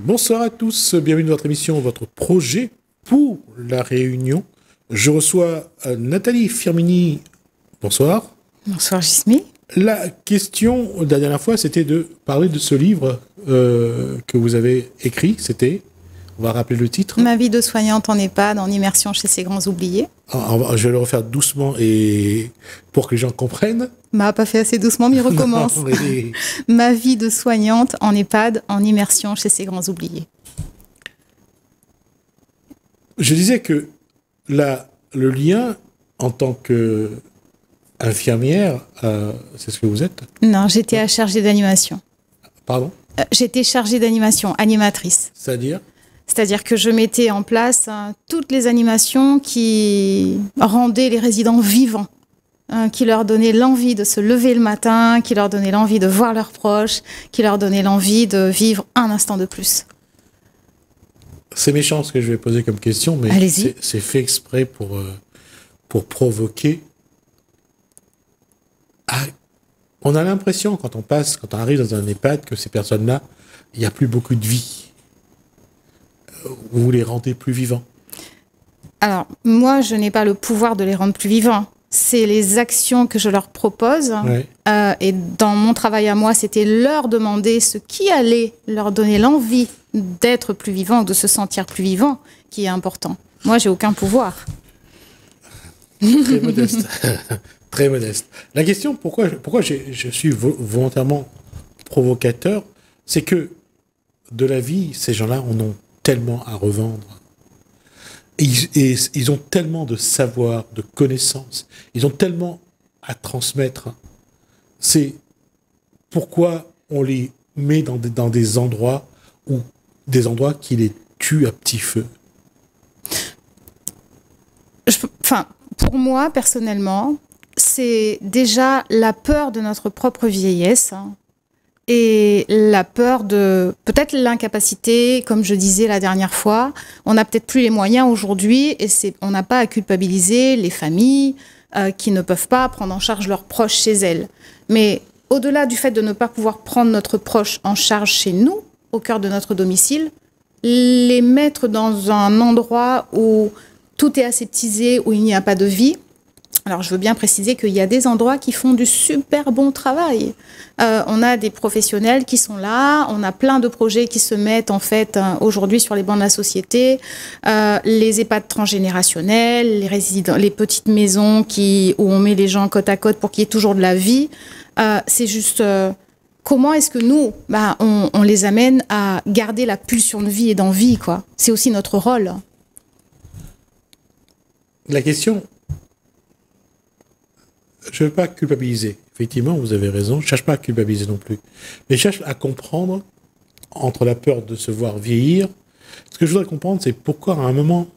Bonsoir à tous, bienvenue dans votre émission, votre projet pour la Réunion. Je reçois Nathalie Firmini. Bonsoir. Bonsoir Gismi. La question de la dernière fois, c'était de parler de ce livre que vous avez écrit. C'était, on va rappeler le titre. Ma vie de soignante en EHPAD, en immersion chez ces grands oubliés. Je vais le refaire doucement et pour que les gens comprennent. M'a pas fait assez doucement, mais il recommence. Non, mais... Ma vie de soignante en EHPAD, en immersion chez ces grands oubliés. Je disais que le lien en tant qu'infirmière, c'est ce que vous êtes? Non, j'étais chargée d'animation. Pardon? J'étais chargée d'animation, animatrice. C'est-à-dire? C'est-à-dire que je mettais en place toutes les animations qui rendaient les résidents vivants, qui leur donnaient l'envie de se lever le matin, qui leur donnaient l'envie de voir leurs proches, qui leur donnaient l'envie de vivre un instant de plus. C'est méchant ce que je vais poser comme question, mais c'est fait exprès pour provoquer. On a l'impression, quand on arrive dans un EHPAD, que ces personnes-là, il n'y a plus beaucoup de vie. Vous les rendez plus vivants? Alors, moi, je n'ai pas le pouvoir de les rendre plus vivants. C'est les actions que je leur propose. Ouais. Et dans mon travail à moi, c'était leur demander ce qui allait leur donner l'envie d'être plus vivant, de se sentir plus vivant, qui est important. Moi, j'ai aucun pouvoir. Très modeste. Très modeste. La question, pourquoi je suis volontairement provocateur, c'est que de la vie, ces gens-là en ont tellement à revendre. Et ils ont tellement de savoir, de connaissances. Ils ont tellement à transmettre. C'est pourquoi on les met dans des endroits qui les tuent à petit feu. Pour moi, personnellement, c'est déjà la peur de notre propre vieillesse et la peur de peut-être l'incapacité, comme je disais la dernière fois. On n'a peut-être plus les moyens aujourd'hui et on n'a pas à culpabiliser les familles qui ne peuvent pas prendre en charge leurs proches chez elles. Mais au-delà du fait de ne pas pouvoir prendre notre proche en charge chez nous, au cœur de notre domicile, les mettre dans un endroit où tout est aseptisé, où il n'y a pas de vie. Alors, je veux bien préciser qu'il y a des endroits qui font du super bon travail. On a des professionnels qui sont là, on a plein de projets qui se mettent en fait aujourd'hui sur les bancs de la société. Les EHPAD transgénérationnels, les petites maisons où on met les gens côte à côte pour qu'il y ait toujours de la vie. C'est juste comment est-ce que nous, on les amène à garder la pulsion de vie et d'envie, quoi. C'est aussi notre rôle. La question... Je ne veux pas culpabiliser. Effectivement, vous avez raison. Je ne cherche pas à culpabiliser non plus. Mais je cherche à comprendre, entre la peur de se voir vieillir, ce que je voudrais comprendre, c'est pourquoi à un moment,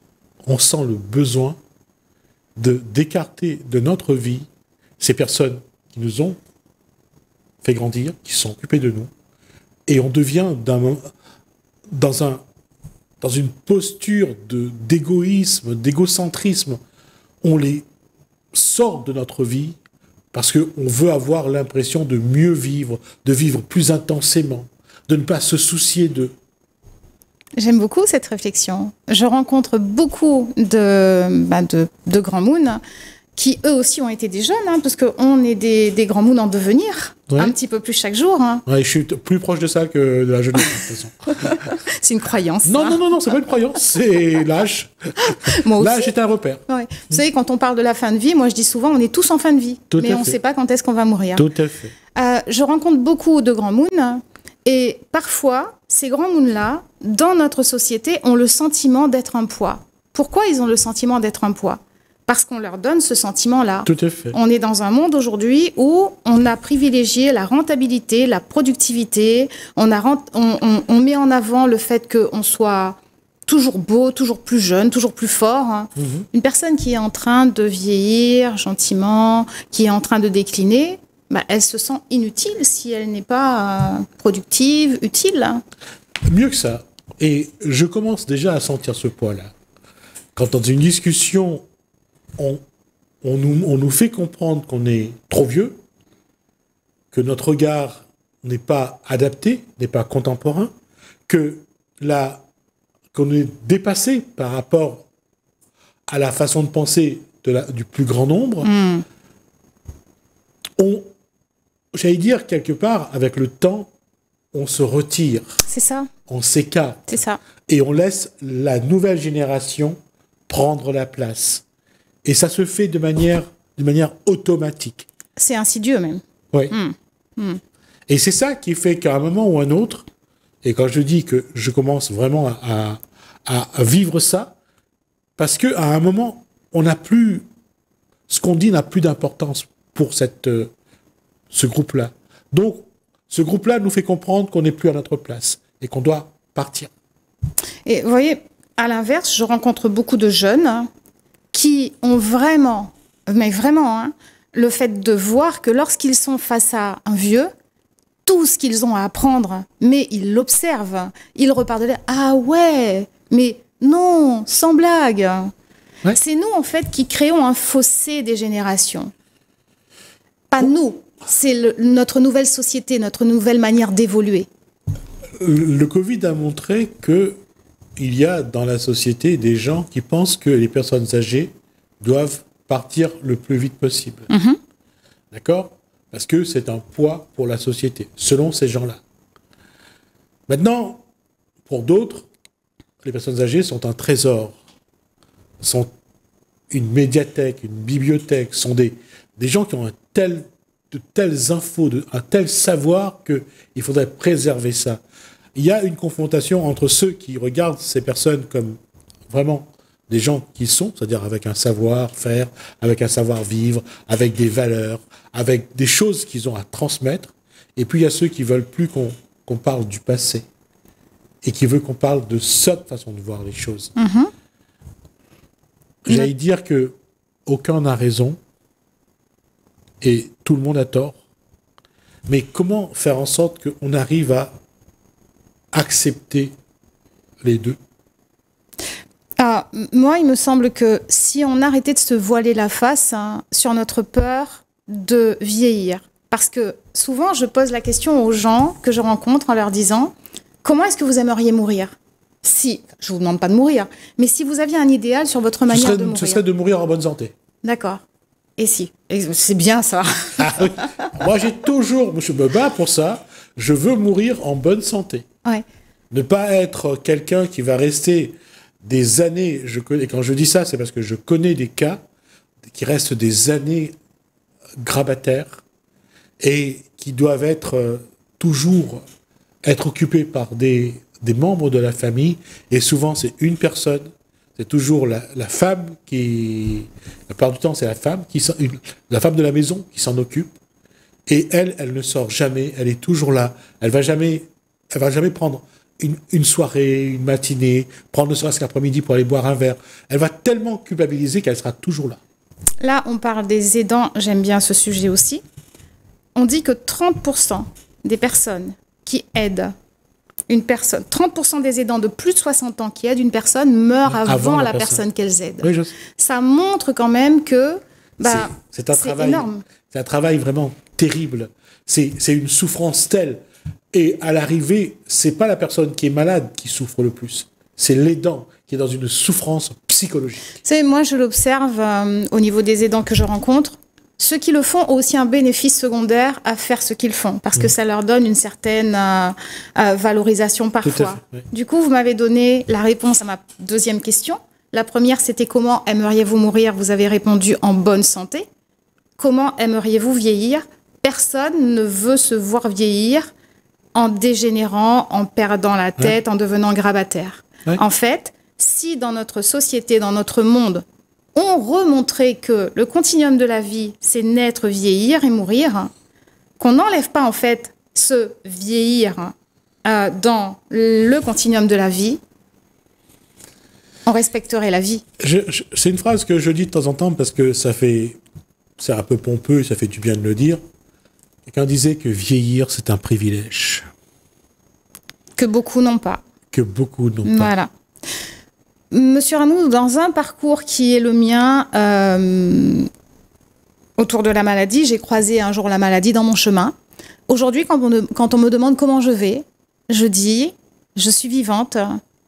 on sent le besoin d'écarter de notre vie ces personnes qui nous ont fait grandir, qui sont occupées de nous, et on devient dans une posture d'égoïsme, d'égocentrisme. On les sort de notre vie parce qu'on veut avoir l'impression de mieux vivre, de vivre plus intensément, de ne pas se soucier d'eux. J'aime beaucoup cette réflexion. Je rencontre beaucoup de grands moons qui, eux aussi, ont été des jeunes, parce qu'on est des grands moons en devenir, ouais. Un petit peu plus chaque jour. Ouais, je suis plus proche de ça que de la jeunesse, de toute façon. C'est une croyance. Non, c'est pas une croyance, c'est l'âge. L'âge est un repère. Ouais. Vous savez, quand on parle de la fin de vie, moi je dis souvent, on est tous en fin de vie, mais on ne sait pas quand est-ce qu'on va mourir. Tout à fait. Je rencontre beaucoup de grands moons, et parfois, ces grands moons-là, dans notre société, ont le sentiment d'être un poids. Pourquoi ils ont le sentiment d'être un poids ? Parce qu'on leur donne ce sentiment-là. Tout à fait. On est dans un monde aujourd'hui où on a privilégié la rentabilité, la productivité. On met en avant le fait qu'on soit toujours beau, toujours plus jeune, toujours plus fort. Mmh. Une personne qui est en train de vieillir gentiment, qui est en train de décliner, elle se sent inutile si elle n'est pas productive, utile. Mieux que ça. Et je commence déjà à sentir ce poids-là. Quand dans une discussion, on nous fait comprendre qu'on est trop vieux, que notre regard n'est pas adapté, n'est pas contemporain, que qu'on est dépassé par rapport à la façon de penser du plus grand nombre, j'allais dire, quelque part, avec le temps, on se retire. C'est ça. On s'écarte. C'est ça. Et on laisse la nouvelle génération prendre la place. Et ça se fait de manière automatique. C'est insidieux même. Oui. Et c'est ça qui fait qu'à un moment ou un autre, et quand je dis que je commence vraiment à vivre ça, parce qu'à un moment, on n'a plus... Ce qu'on dit n'a plus d'importance pour ce groupe-là. Donc, ce groupe-là nous fait comprendre qu'on n'est plus à notre place et qu'on doit partir. Et vous voyez, à l'inverse, je rencontre beaucoup de jeunes qui ont vraiment, mais vraiment, hein, le fait de voir que lorsqu'ils sont face à un vieux, tout ce qu'ils ont à apprendre, mais ils l'observent, ils repartent de là, ah ouais, mais non, sans blague. Ouais. C'est nous, en fait, qui créons un fossé des générations. Pas nous, c'est notre nouvelle société, notre nouvelle manière d'évoluer. Le Covid a montré qu'il y a dans la société des gens qui pensent que les personnes âgées doivent partir le plus vite possible. D'accord ? Parce que c'est un poids pour la société, selon ces gens-là. Maintenant, pour d'autres, les personnes âgées sont un trésor, sont une médiathèque, une bibliothèque, sont des gens qui ont de telles infos, un tel savoir qu'il faudrait préserver ça. Il y a une confrontation entre ceux qui regardent ces personnes comme vraiment des gens qui sont, c'est-à-dire avec un savoir-faire, avec un savoir-vivre, avec des valeurs, avec des choses qu'ils ont à transmettre. Et puis il y a ceux qui veulent plus qu'on parle du passé et qui veulent qu'on parle de cette façon de voir les choses. J'allais dire que aucun n'a raison et tout le monde a tort. Mais comment faire en sorte qu'on arrive à accepter les deux ? Moi, il me semble que si on arrêtait de se voiler la face sur notre peur de vieillir, parce que souvent, je pose la question aux gens que je rencontre en leur disant « Comment est-ce que vous aimeriez mourir ?» Si, je ne vous demande pas de mourir, mais si vous aviez un idéal sur votre manière de mourir. Ce serait de mourir en bonne santé. D'accord. Et si ? C'est bien ça. Oui. Moi, je me bats pour ça. Je veux mourir en bonne santé. Ouais. Ne pas être quelqu'un qui va rester des années. Et quand je dis ça, c'est parce que je connais des cas qui restent des années grabataires et qui doivent toujours être occupés par des membres de la famille. Et souvent, c'est une personne. C'est toujours la femme qui... La plupart du temps, c'est la femme de la maison qui s'en occupe. Et elle ne sort jamais. Elle est toujours là. Elle va jamais prendre une soirée, une matinée, prendre ne serait-ce qu'après-midi pour aller boire un verre. Elle va tellement culpabiliser qu'elle sera toujours là. Là, on parle des aidants. J'aime bien ce sujet aussi. On dit que 30% des personnes qui aident une personne, 30% des aidants de plus de 60 ans qui aident une personne meurent avant la personne qu'elles aident. Oui, ça montre quand même que c'est un travail énorme. C'est un travail vraiment terrible. C'est une souffrance telle. Et à l'arrivée, c'est pas la personne qui est malade qui souffre le plus. C'est l'aidant qui est dans une souffrance psychologique. Moi, je l'observe au niveau des aidants que je rencontre. Ceux qui le font ont aussi un bénéfice secondaire à faire ce qu'ils font, parce que ça leur donne une certaine valorisation parfois. Oui. Du coup, vous m'avez donné la réponse à ma deuxième question. La première, c'était comment aimeriez-vous mourir ? Vous avez répondu en bonne santé. Comment aimeriez-vous vieillir ? Personne ne veut se voir vieillir en dégénérant, en perdant la tête, en devenant grabataire. En fait, si dans notre société, dans notre monde, on remontrait que le continuum de la vie, c'est naître, vieillir et mourir, qu'on n'enlève pas en fait ce vieillir dans le continuum de la vie, on respecterait la vie. C'est une phrase que je dis de temps en temps parce que c'est un peu pompeux et ça fait du bien de le dire. Quelqu'un disait que vieillir, c'est un privilège. Que beaucoup n'ont pas. Que beaucoup n'ont pas. Voilà. Monsieur Ramou, dans un parcours qui est le mien, autour de la maladie, j'ai croisé un jour la maladie dans mon chemin. Aujourd'hui, quand on me demande comment je vais, je dis je suis vivante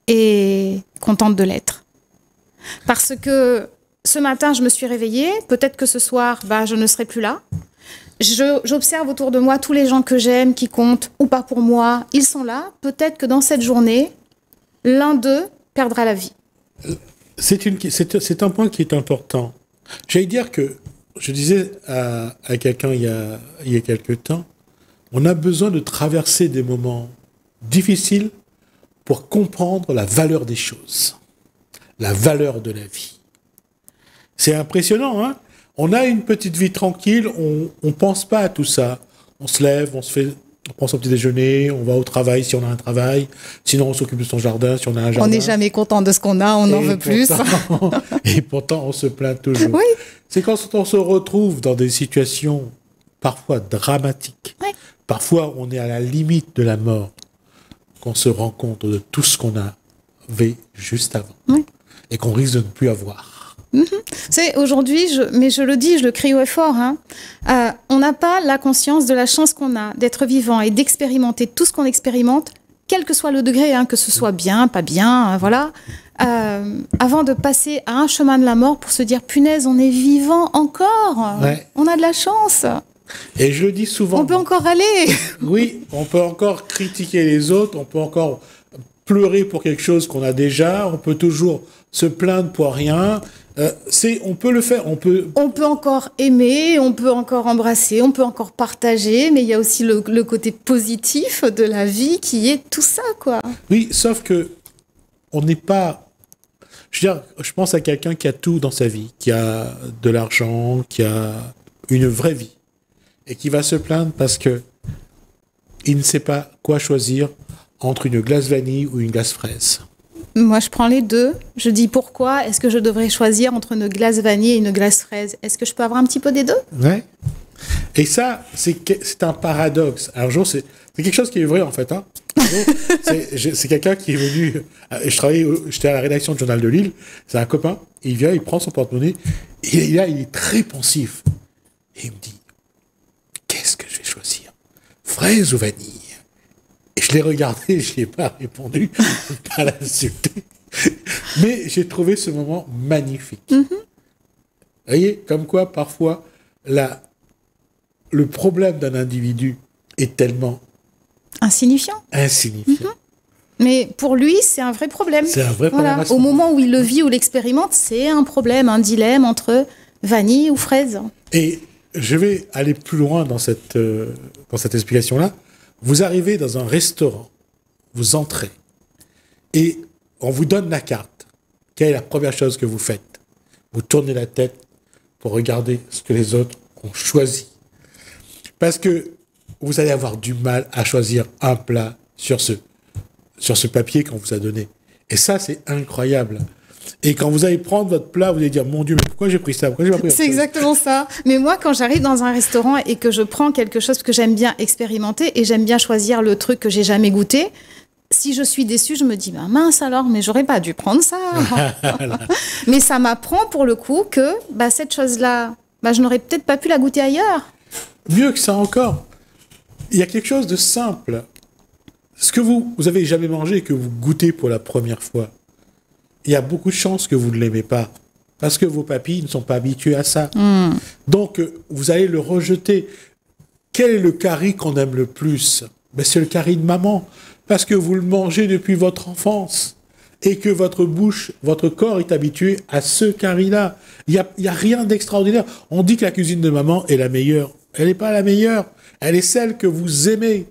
et contente de l'être. Parce que ce matin, je me suis réveillée. Peut-être que ce soir, je ne serai plus là. J'observe autour de moi tous les gens que j'aime, qui comptent ou pas pour moi. Ils sont là. Peut-être que dans cette journée, l'un d'eux perdra la vie. C'est un point qui est important. J'allais dire que, je disais à quelqu'un il y a quelque temps, on a besoin de traverser des moments difficiles pour comprendre la valeur des choses, la valeur de la vie. C'est impressionnant, hein? On a une petite vie tranquille, on pense pas à tout ça. On se lève, on prend son petit déjeuner, on va au travail si on a un travail, sinon on s'occupe de son jardin si on a un jardin. On n'est jamais content de ce qu'on a, on en veut plus. Et pourtant, on se plaint toujours. Oui. C'est quand on se retrouve dans des situations parfois dramatiques, oui. Parfois on est à la limite de la mort, qu'on se rend compte de tout ce qu'on avait juste avant, oui. Et qu'on risque de ne plus avoir. C'est aujourd'hui, mais je le dis, je le crie haut et fort, hein, on n'a pas la conscience de la chance qu'on a d'être vivant et d'expérimenter tout ce qu'on expérimente, quel que soit le degré, hein, que ce soit bien, pas bien, voilà, avant de passer à un chemin de la mort pour se dire, punaise, on est vivant encore, ouais. On a de la chance. Et je le dis souvent. On peut encore aller. Oui, on peut encore critiquer les autres, on peut encore pleurer pour quelque chose qu'on a déjà, on peut toujours se plaindre pour rien. On peut le faire, on peut encore aimer, on peut encore embrasser, on peut encore partager, mais il y a aussi le côté positif de la vie qui est tout ça, quoi. Oui, sauf que on n'est pas... Je veux dire, je pense à quelqu'un qui a tout dans sa vie, qui a de l'argent, qui a une vraie vie, et qui va se plaindre parce que il ne sait pas quoi choisir entre une glace vanille ou une glace fraise. Moi, je prends les deux. Je dis pourquoi est-ce que je devrais choisir entre une glace vanille et une glace fraise? Est-ce que je peux avoir un petit peu des deux? Ouais. Et ça, c'est un paradoxe. Un jour, c'est quelque chose qui est vrai, en fait. Hein. C'est quelqu'un qui est venu... J'étais à la rédaction du Journal de Lille. C'est un copain. Il vient, il prend son porte-monnaie. Et là, il est très pensif. Et il me dit, qu'est-ce que je vais choisir? Fraise ou vanille? Et je l'ai regardé, je n'y ai pas répondu, pas l'insulter. Mais j'ai trouvé ce moment magnifique. Vous voyez, comme quoi, parfois, le problème d'un individu est tellement... Insignifiant. Mais pour lui, c'est un vrai problème. C'est un vrai problème. Au moment où il le vit ou l'expérimente, c'est un problème, un dilemme entre vanille ou fraise. Et je vais aller plus loin dans cette explication-là. Vous arrivez dans un restaurant, vous entrez, et on vous donne la carte. Quelle est la première chose que vous faites? Vous tournez la tête pour regarder ce que les autres ont choisi. Parce que vous allez avoir du mal à choisir un plat sur ce papier qu'on vous a donné. Et ça, c'est incroyable. Et quand vous allez prendre votre plat, vous allez dire, mon Dieu, mais pourquoi j'ai pris ça? Pourquoi j'ai pas pris ça? C'est exactement ça. Mais moi, quand j'arrive dans un restaurant et que je prends quelque chose que j'aime bien expérimenter et j'aime bien choisir le truc que j'ai jamais goûté, si je suis déçue, je me dis, mince alors, mais j'aurais pas dû prendre ça. Mais ça m'apprend pour le coup que cette chose-là, je n'aurais peut-être pas pu la goûter ailleurs. Mieux que ça encore, il y a quelque chose de simple. Ce que vous avez jamais mangé et que vous goûtez pour la première fois, il y a beaucoup de chances que vous ne l'aimez pas. Parce que vos papilles ne sont pas habitués à ça. Donc, vous allez le rejeter. Quel est le curry qu'on aime le plus? C'est le curry de maman. Parce que vous le mangez depuis votre enfance. Et que votre bouche, votre corps est habitué à ce curry-là. Il y a rien d'extraordinaire. On dit que la cuisine de maman est la meilleure. Elle n'est pas la meilleure. Elle est celle que vous aimez,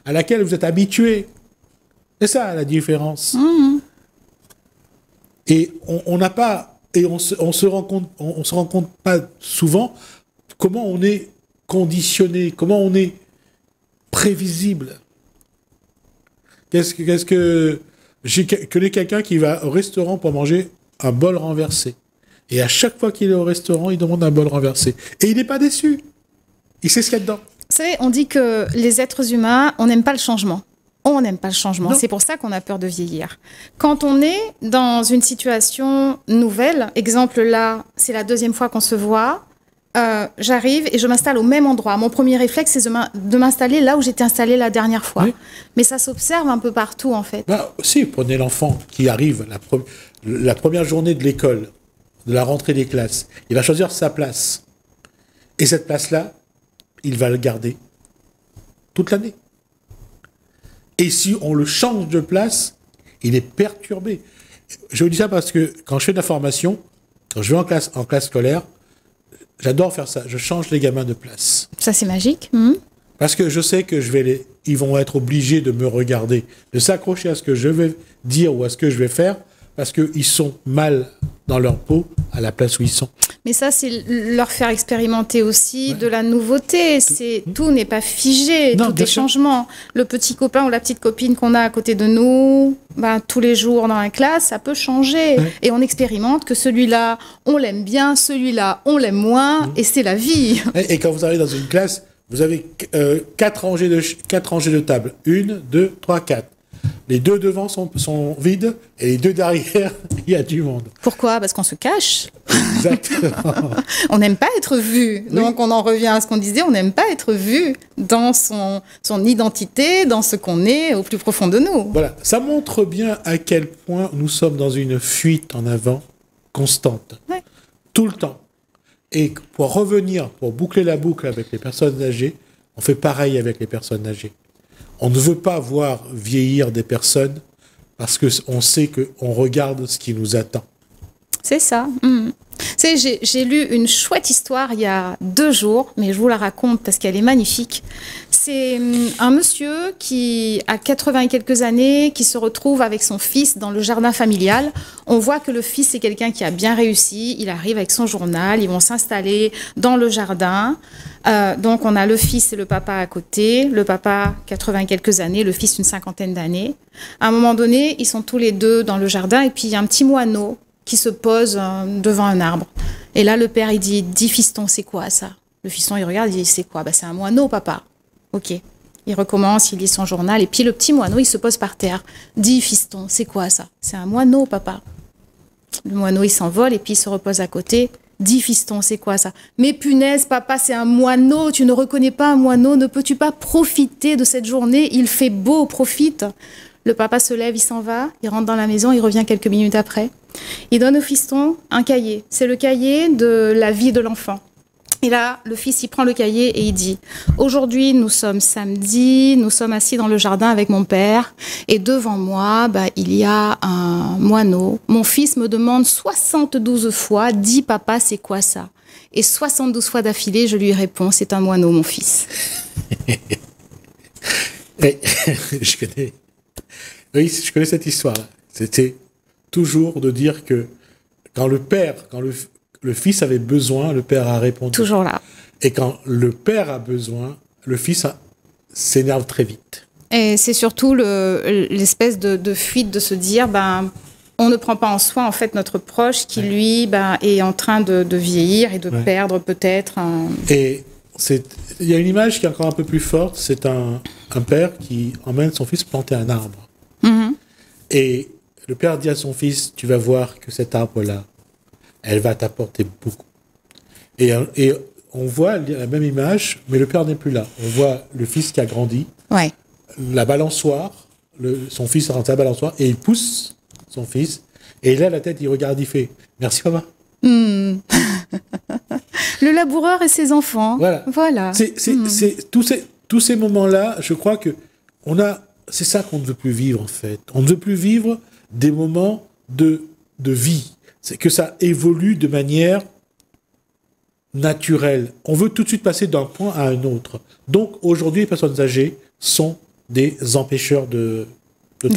à laquelle vous êtes habitué. C'est ça la différence. Et on n'a pas, et on se rend compte pas souvent comment on est conditionné, comment on est prévisible. J'ai connu quelqu'un qui va au restaurant pour manger un bol renversé. Et à chaque fois qu'il est au restaurant, il demande un bol renversé. Et il n'est pas déçu. Il sait ce qu'il y a dedans. Vous savez, on dit que les êtres humains, on n'aime pas le changement. On n'aime pas le changement. Non. C'est pour ça qu'on a peur de vieillir. Quand on est dans une situation nouvelle, exemple là, c'est la 2e fois qu'on se voit, j'arrive et je m'installe au même endroit. Mon premier réflexe, c'est de m'installer là où j'étais installée la dernière fois. Oui. Mais ça s'observe un peu partout, en fait. Bah, si, prenez l'enfant qui arrive la première journée de l'école, de la rentrée des classes. Il va choisir sa place. Et cette place-là, il va le garder toute l'année. Et si on le change de place, il est perturbé. Je vous dis ça parce que quand je fais de la formation, quand je vais en classe scolaire, j'adore faire ça. Je change les gamins de place. Ça, c'est magique. Parce que je sais que ils vont être obligés de me regarder, de s'accrocher à ce que je vais dire ou à ce que je vais faire, parce qu'ils sont mal dans leur peau à la place où ils sont. Mais ça, c'est leur faire expérimenter aussi de la nouveauté. Tout n'est pas figé, Non, tout bien est sûr. changement. Le petit copain ou la petite copine qu'on a à côté de nous, tous les jours dans la classe, ça peut changer. Ouais. Et on expérimente que celui-là, on l'aime bien, celui-là, on l'aime moins, et c'est la vie. Et quand vous arrivez dans une classe, vous avez 4 rangées de tables. 1, 2, 3, 4. Les 2 devant sont vides et les 2 derrière, il y a du monde. Pourquoi? Parce qu'on se cache. Exactement. On n'aime pas être vu. Donc on en revient à ce qu'on disait, on n'aime pas être vu dans son identité, dans ce qu'on est au plus profond de nous. Voilà, ça montre bien à quel point nous sommes dans une fuite en avant constante. Ouais. Tout le temps. Et pour revenir, pour boucler la boucle avec les personnes âgées, on fait pareil avec les personnes âgées. On ne veut pas voir vieillir des personnes parce qu'on sait qu'on regarde ce qui nous attend. C'est ça. Tu sais, j'ai lu une chouette histoire il y a 2 jours, mais je vous la raconte parce qu'elle est magnifique. C'est un monsieur qui a 80 et quelques années, qui se retrouve avec son fils dans le jardin familial. On voit que le fils, c'est quelqu'un qui a bien réussi. Il arrive avec son journal, ils vont s'installer dans le jardin. Donc on a le fils et le papa à côté. Le papa, 80 et quelques années, le fils, une 50aine d'années. À un moment donné, ils sont tous les deux dans le jardin et puis il y a un petit moineau qui se pose devant un arbre. Et là, le père, il dit, dis fiston, c'est quoi ça? Le fiston, il regarde, il dit, c'est quoi? C'est un moineau, papa. Ok. Il recommence, il lit son journal, et puis le petit moineau, il se pose par terre. Dis fiston, c'est quoi ça? C'est un moineau, papa. Le moineau, il s'envole, et puis il se repose à côté. Dis fiston, c'est quoi ça? Mais punaise, papa, c'est un moineau. Tu ne reconnais pas un moineau? Ne peux-tu pas profiter de cette journée? Il fait beau, profite. Le papa se lève, il s'en va, il rentre dans la maison, il revient quelques minutes après. Il donne au fiston un cahier. C'est le cahier de la vie de l'enfant. Et là, le fils, il prend le cahier et il dit « Aujourd'hui, nous sommes samedi, nous sommes assis dans le jardin avec mon père et devant moi, il y a un moineau. Mon fils me demande 72 fois « Dis papa, c'est quoi ça ?» Et 72 fois d'affilée, je lui réponds « C'est un moineau, mon fils. » Je connais cette histoire-là. C'était toujours de dire que quand le fils avait besoin, le père a répondu. Toujours là. Et quand le père a besoin, le fils s'énerve très vite. Et c'est surtout l'espèce de fuite de se dire, on ne prend pas en soi en fait notre proche qui lui est en train de vieillir et de perdre peut-être. Et il y a une image qui est encore un peu plus forte. C'est un père qui emmène son fils planter un arbre. Et le père dit à son fils, tu vas voir que cet arbre-là, elle va t'apporter beaucoup. Et on voit la même image, mais le père n'est plus là. On voit le fils qui a grandi, la balançoire, son fils rentre à la balançoire, et il pousse son fils, et là, la tête, il regarde, il fait « Merci, papa ». Le laboureur et ses enfants. Voilà. C'est tous ces moments-là, je crois que c'est ça qu'on ne veut plus vivre, en fait. On ne veut plus vivre des moments de vie. C'est que ça évolue de manière naturelle. On veut tout de suite passer d'un point à un autre. Donc, aujourd'hui, les personnes âgées sont des empêcheurs de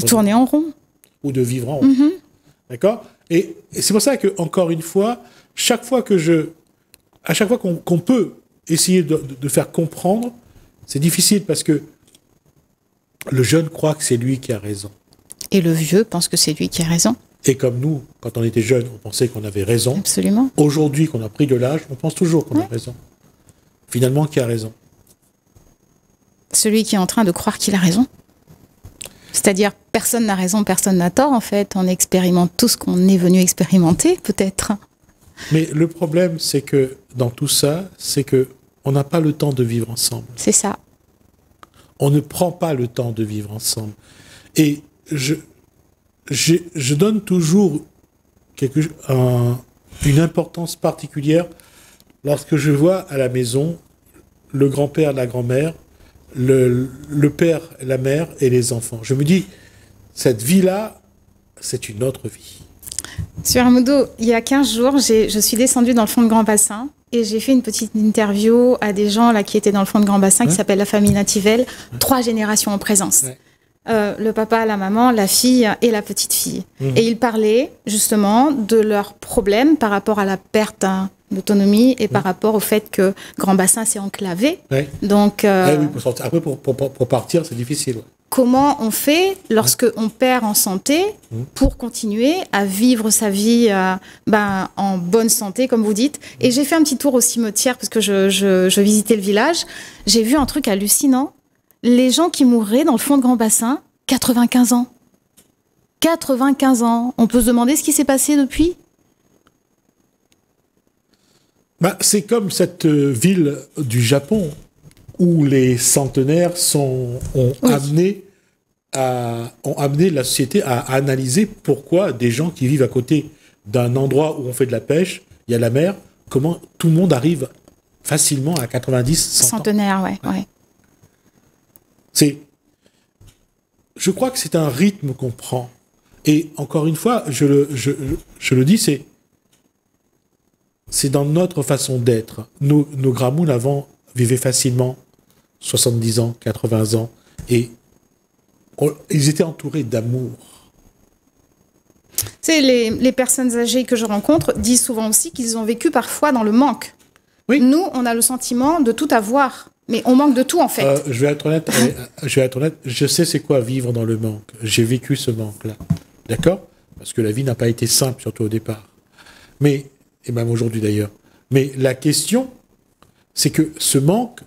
tourner en rond. Ou de vivre en rond. D'accord? Et c'est pour ça que, encore une fois, à chaque fois qu'on peut essayer de faire comprendre, c'est difficile parce que le jeune croit que c'est lui qui a raison. Et le vieux pense que c'est lui qui a raison. Et comme nous, quand on était jeunes, on pensait qu'on avait raison. Absolument. Aujourd'hui, qu'on a pris de l'âge, on pense toujours qu'on a raison. Finalement, qui a raison? Celui qui est en train de croire qu'il a raison. C'est-à-dire, personne n'a raison, personne n'a tort, en fait. On expérimente tout ce qu'on est venu expérimenter, peut-être. Mais le problème, c'est que dans tout ça, c'est que on n'a pas le temps de vivre ensemble. C'est ça. On ne prend pas le temps de vivre ensemble. Et je donne toujours une importance particulière lorsque je vois à la maison le grand-père, la grand-mère, le père, la mère et les enfants. Je me dis, cette vie-là, c'est une autre vie. Sur Armando, il y a 15 jours, je suis descendue dans le fond de Grand Bassin et j'ai fait une petite interview à des gens là, qui étaient dans le fond de Grand Bassin, qui s'appelle la famille Nativelle, 3 générations en présence. Ouais. Le papa, la maman, la fille et la petite fille. Et ils parlaient justement de leurs problèmes par rapport à la perte d'autonomie et par rapport au fait que Grand Bassin s'est enclavé. Ouais. Donc, oui, après, pour partir, c'est difficile. Ouais. Comment on fait lorsque on perd en santé pour continuer à vivre sa vie en bonne santé, comme vous dites. Et j'ai fait un petit tour au cimetière parce que je visitais le village. J'ai vu un truc hallucinant. Les gens qui mourraient dans le fond de Grand Bassin, 95 ans. 95 ans. On peut se demander ce qui s'est passé depuis ? C'est comme cette ville du Japon où les centenaires ont amené la société à analyser pourquoi des gens qui vivent à côté d'un endroit où on fait de la pêche, il y a la mer, comment tout le monde arrive facilement à 90, 100 ans. Centenaire, ouais. Je crois que c'est un rythme qu'on prend. Et encore une fois, je le dis, c'est dans notre façon d'être. Nos Gramoun avant vivaient facilement 70 ans, 80 ans, et ils étaient entourés d'amour. Les personnes âgées que je rencontre disent souvent aussi qu'ils ont vécu parfois dans le manque. Oui. Nous, on a le sentiment de tout avoir, mais on manque de tout en fait. Je vais être honnête, je sais c'est quoi vivre dans le manque. J'ai vécu ce manque-là, d'accord ? Parce que la vie n'a pas été simple, surtout au départ. Et même aujourd'hui d'ailleurs. Mais la question, c'est que ce manque,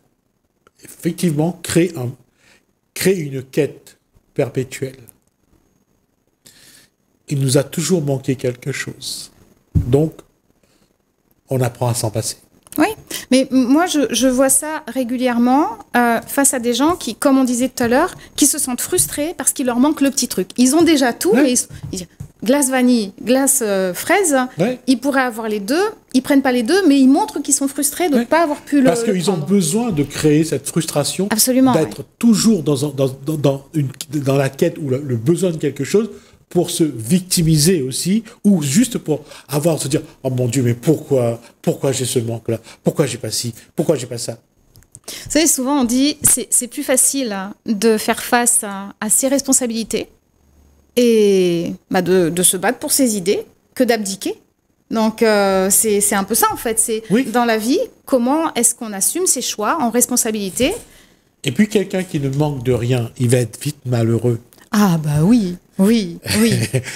effectivement, crée une quête perpétuelle. Il nous a toujours manqué quelque chose. Donc, on apprend à s'en passer. Oui, mais moi, je vois ça régulièrement face à des gens qui, comme on disait tout à l'heure, qui se sentent frustrés parce qu'il leur manque le petit truc. Ils ont déjà tout, mais ils disent glace vanille, glace fraise, ils pourraient avoir les deux, ils prennent pas les deux, mais ils montrent qu'ils sont frustrés de ne pas avoir pu parce qu'ils ont besoin de créer cette frustration, d'être toujours dans la quête ou le besoin de quelque chose pour se victimiser aussi, ou juste pour se dire « Oh mon Dieu, mais pourquoi j'ai ce manque-là? Pourquoi j'ai pas ci? Pourquoi j'ai pas ça ?» Vous savez, souvent on dit c'est plus facile de faire face à ses responsabilités et de se battre pour ses idées que d'abdiquer. Donc c'est un peu ça en fait. C'est dans la vie, comment est-ce qu'on assume ses choix en responsabilité? Et puis quelqu'un qui ne manque de rien, il va être vite malheureux. Ah bah oui.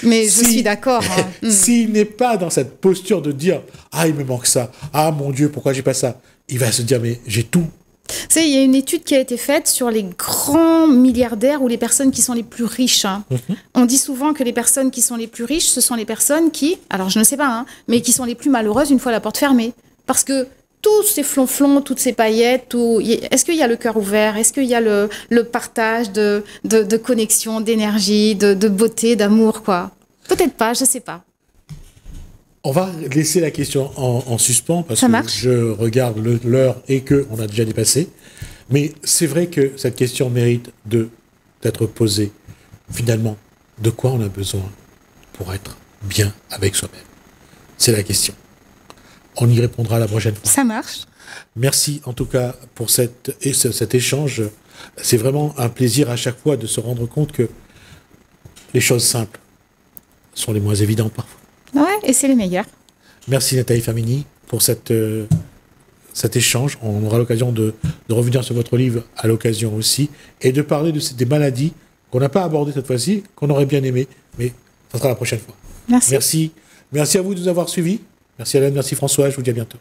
Mais je suis d'accord. S'il n'est pas dans cette posture de dire « Ah, il me manque ça. Ah, mon Dieu, pourquoi j'ai pas ça ?» Il va se dire « Mais j'ai tout. » Vous savez, il y a une étude qui a été faite sur les grands milliardaires ou les personnes qui sont les plus riches. On dit souvent que les personnes qui sont les plus riches, ce sont les personnes qui, alors je ne sais pas, mais qui sont les plus malheureuses une fois la porte fermée. Parce que tous ces flonflons, toutes ces paillettes, est-ce qu'il y a le cœur ouvert? Est-ce qu'il y a le partage de connexion, d'énergie, de beauté, d'amour, quoi? Peut-être pas, je ne sais pas. On va laisser la question en suspens parce que je regarde l'heure et qu'on a déjà dépassé. Mais c'est vrai que cette question mérite d'être posée. Finalement, de quoi on a besoin pour être bien avec soi-même? C'est la question. On y répondra la prochaine fois. Ça marche. Merci en tout cas pour cet échange. C'est vraiment un plaisir à chaque fois de se rendre compte que les choses simples sont les moins évidentes parfois. Ouais, et c'est les meilleurs. Merci Nathalie Famini pour cet échange. On aura l'occasion de revenir sur votre livre à l'occasion aussi et de parler des maladies qu'on n'a pas abordées cette fois-ci, qu'on aurait bien aimé, mais ça sera la prochaine fois. Merci. Merci à vous de nous avoir suivis. Merci Alain, merci François, je vous dis à bientôt.